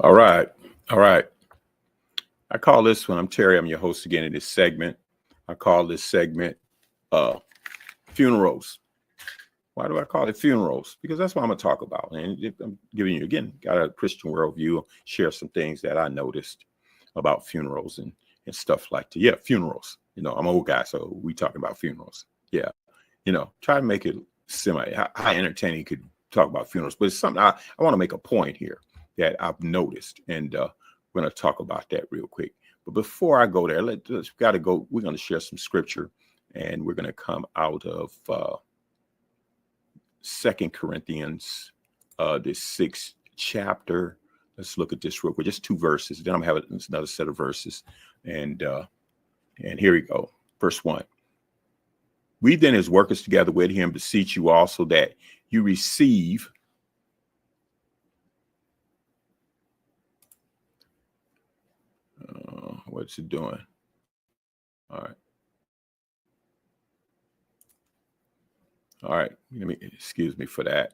All right. All right. I call this one, I'm Terry. I'm your host again in this segment. I call this segment funerals. Why do I call it funerals? Because that's what I'm going to talk about. And I'm giving you, again, got a Christian worldview, share some things that I noticed about funerals and stuff like that. Yeah, funerals. You know, I'm an old guy, so we talking about funerals. Yeah. You know, try to make it how entertaining could talk about funerals. But it's something I want to make a point here that I've noticed. And we're going to talk about that real quick. But before I go there, we're going to share some scripture. And we're going to come out of 2 Corinthians, the 6th chapter. Let's look at this real quick. Just 2 verses. Then I'm going to have another set of verses. And here we go. Verse 1. We then as workers together with him beseech you also that you receive what's it doing? All right. All right. Excuse me for that.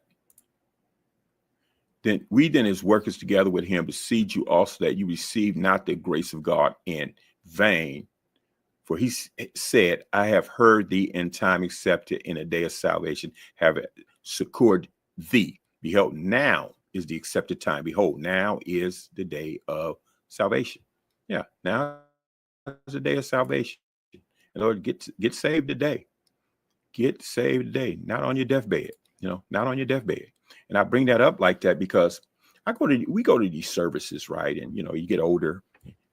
Then we then as workers together with him beseech you also that you receive not the grace of God in vain. For he said, I have heard thee in time accepted, in a day of salvation have succored thee. Behold, now is the accepted time. Behold, now is the day of salvation. Yeah, now is the day of salvation. And Lord, get saved today. Get saved today, not on your deathbed, not on your deathbed. And I bring that up like that because we go to these services, right? And, you get older.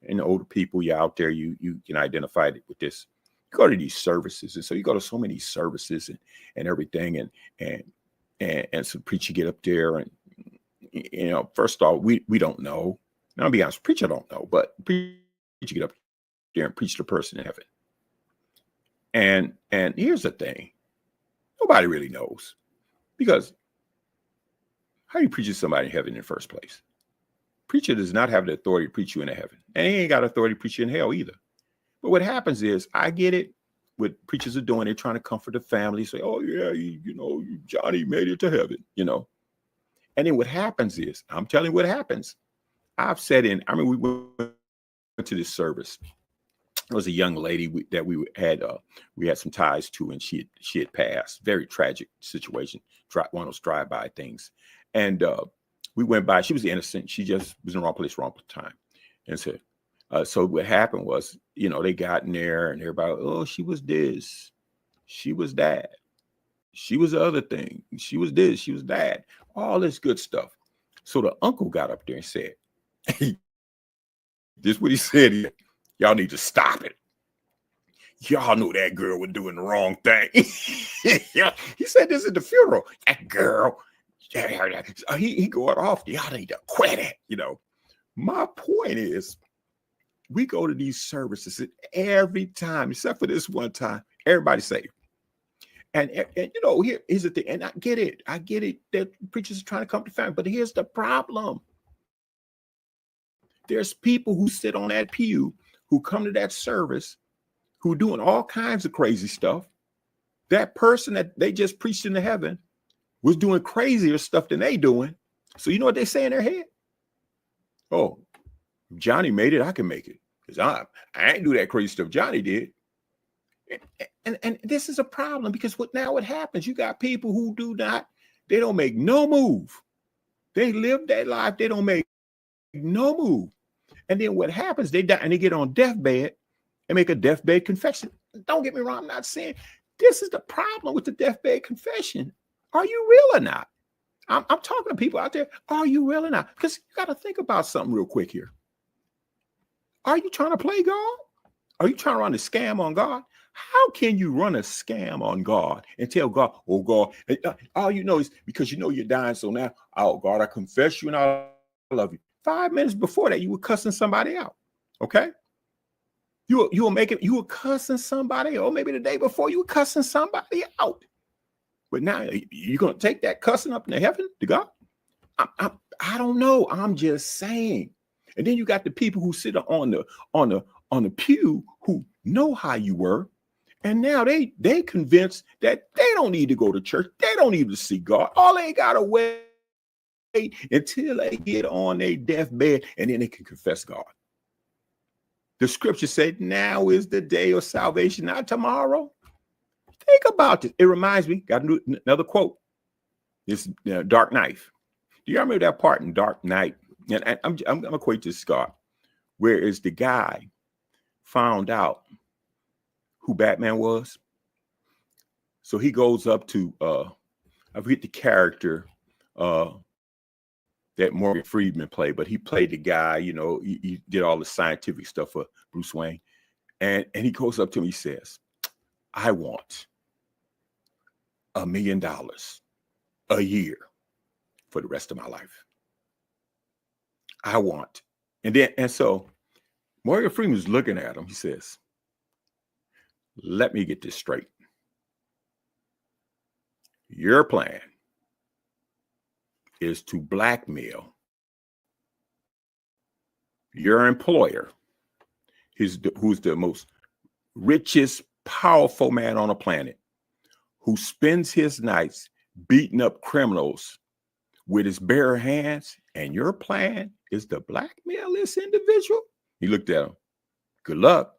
And the older people, you're out there, you can identify it with this. You go to these services, and so you go to so many services and everything, and some preacher get up there, and first of all, we don't know. Now, I'll be honest, preacher don't know, but preacher get up there and preach the person in heaven. And here's the thing, nobody really knows, because how do you preach to somebody in heaven in the first place? Preacher does not have the authority to preach you into heaven. And he ain't got authority to preach you in hell either. But what happens is, I get it, what preachers are doing, they're trying to comfort the family, say, oh yeah, Johnny made it to heaven, And then what happens is, I'm telling you what happens. We went to this service. There was a young lady that we had some ties to, and she had passed. Very tragic situation, one of those drive-by things. And we went by. She was innocent. She just was in the wrong place, wrong time. And so what happened was, they got in there and everybody, oh, she was this, she was that, she was the other thing, she was this, she was that, all this good stuff. So the uncle got up there and said, this is what he said. Y'all need to stop it. Y'all knew that girl was doing the wrong thing. He said this at the funeral. That girl. He going off. Y'all need to quit it. My point is, we go to these services, and every time, except for this one time, everybody saved. And here's the thing. And I get it that preachers are trying to come to family, but here's the problem. There's people who sit on that pew, who come to that service, who doing all kinds of crazy stuff. That person that they just preached into heaven was doing crazier stuff than they doing. So you know what they say in their head? Oh, Johnny made it, I can make it. Because I ain't do that crazy stuff Johnny did. And this is a problem, because what happens, you got people who they don't make no move. They live that life, they don't make no move. And then what happens, they die and they get on deathbed and make a deathbed confession. Don't get me wrong, I'm not saying this is the problem with the deathbed confession. Are you real or not? I'm talking to people out there. Are you real or not? Because you got to think about something real quick here. Are you trying to play God? Are you trying to run a scam on God? How can you run a scam on God and tell God, oh God, all you know is because you're dying. So now, oh God, I confess you and I love you. 5 minutes before that, you were cussing somebody out. Okay. You were cussing somebody, or maybe the day before you were cussing somebody out. But now you're going to take that cussing up into heaven to God? I don't know. I'm just saying. And then you got the people who sit on the pew who know how you were, and now they convinced that they don't need to go to church. They don't need to see God. All they got to wear until they get on their deathbed, and then they can confess God. The scripture said, now is the day of salvation, not tomorrow. Think about this. It reminds me, got another quote. This Dark Knight. Do you remember that part in Dark Knight? And I'm going to equate this, Scott, where is the guy found out who Batman was. So he goes up to, I forget the character that Morgan Freeman played, but he played the guy, you know, he did all the scientific stuff for Bruce Wayne. And he goes up to him, he says, I want $1 million a year for the rest of my life. I want. And so Morgan Freeman's looking at him. He says, let me get this straight. Your plan is to blackmail your employer, who's the most richest, powerful man on the planet, who spends his nights beating up criminals with his bare hands, and your plan is to blackmail this individual? He looked at him. Good luck.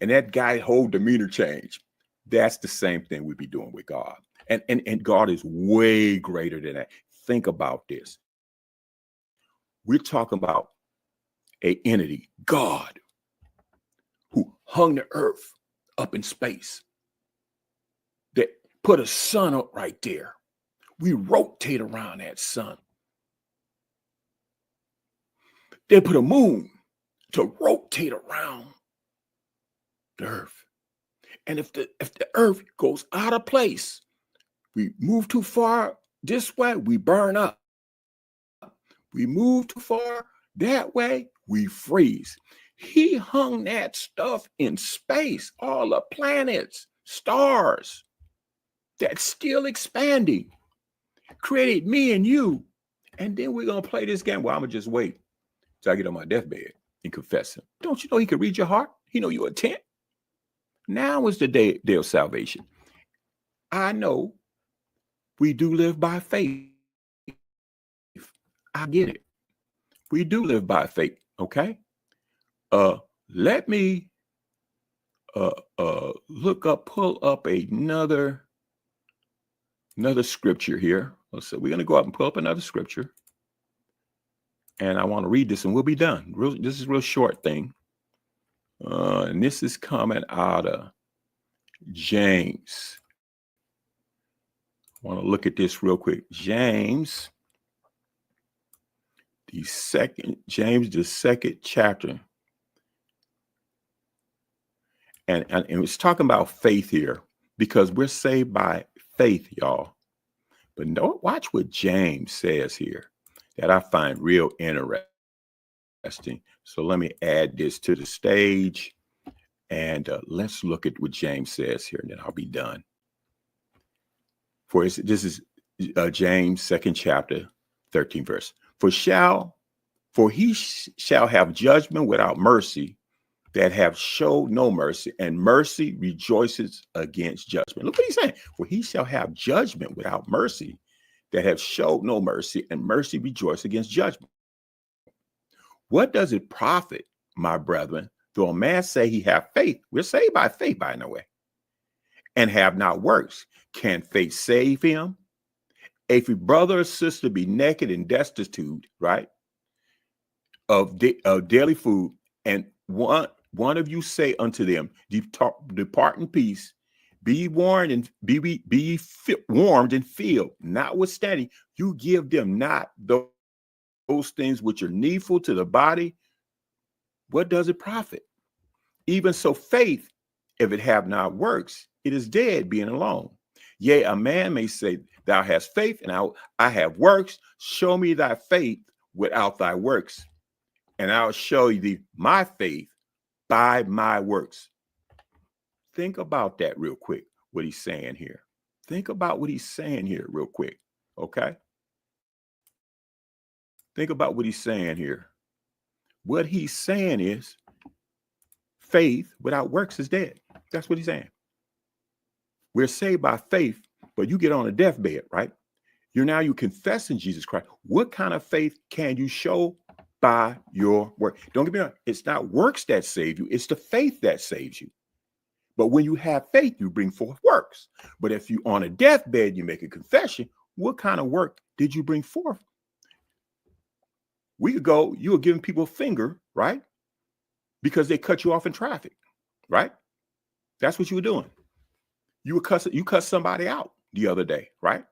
And that guy's whole demeanor changed. That's the same thing we be doing with God. And God is way greater than that. Think about this. We're talking about an entity, God, who hung the earth up in space, that put a sun up right there. We rotate around that sun. They put a moon to rotate around the earth. And if the earth goes out of place, we move too far this way, we burn up. We move too far that way, we freeze. He hung that stuff in space, all the planets, stars, that's still expanding, created me and you. And then we're going to play this game. Well, I'm going to just wait till I get on my deathbed and confess him. Don't you know he can read your heart? He know your intent. Now is the day of salvation. I know we do live by faith. I get it. We do live by faith, okay? Let me pull up another scripture here. So we're going to go up and pull up another scripture. And I want to read this and we'll be done. This is a real short thing. And this is coming out of James. I want to look at this real quick. James, the second chapter. And it's talking about faith here because we're saved by faith, y'all. But watch what James says here that I find real interesting. So let me add this to the stage and let's look at what James says here, and then I'll be done. This is James 2nd chapter, 13th verse. For he shall have judgment without mercy that have showed no mercy, and mercy rejoices against judgment. Look what he's saying. For he shall have judgment without mercy that have showed no mercy, and mercy rejoices against judgment. What does it profit, my brethren, though a man say he have faith? We're saved by faith, by the way, and have not works. Can faith save him? If your brother or sister be naked and destitute, right, of daily food, and one of you say unto them, depart in peace, be warned and be warmed and filled. Notwithstanding, you give them not those things which are needful to the body. What does it profit? Even so, faith, if it have not works, it is dead, being alone. Yea, a man may say, thou hast faith, and I have works. Show me thy faith without thy works, and I'll show thee my faith by my works. Think about that real quick, what he's saying here. Think about what he's saying here real quick, okay? Think about what he's saying here. What he's saying is faith without works is dead. That's what he's saying. We're saved by faith, but you get on a deathbed, right? You confessing Jesus Christ. What kind of faith can you show by your work? Don't get me wrong. It's not works that save you. It's the faith that saves you. But when you have faith, you bring forth works. But if you on a deathbed, you make a confession, what kind of work did you bring forth? We could go, you were giving people a finger, right? Because they cut you off in traffic, right? That's what you were doing. You cussed somebody out the other day, right?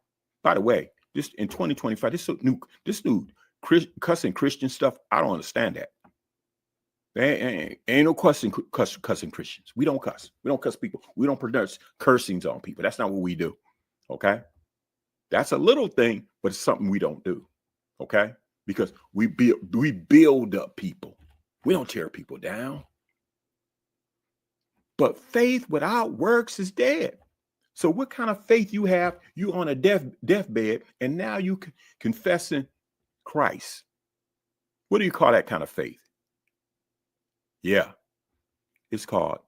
By the way, this in 2025, this new cussing Christian stuff, I don't understand that. Ain't no cussing Christians. We don't cuss. We don't cuss people. We don't pronounce cursings on people. That's not what we do. Okay. That's a little thing, but it's something we don't do. Okay. Because we build up people. We don't tear people down. But faith without works is dead. So what kind of faith you have? You on a deathbed, and now you confessing Christ. What do you call that kind of faith? Yeah, it's called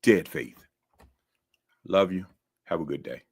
dead faith. Love you. Have a good day.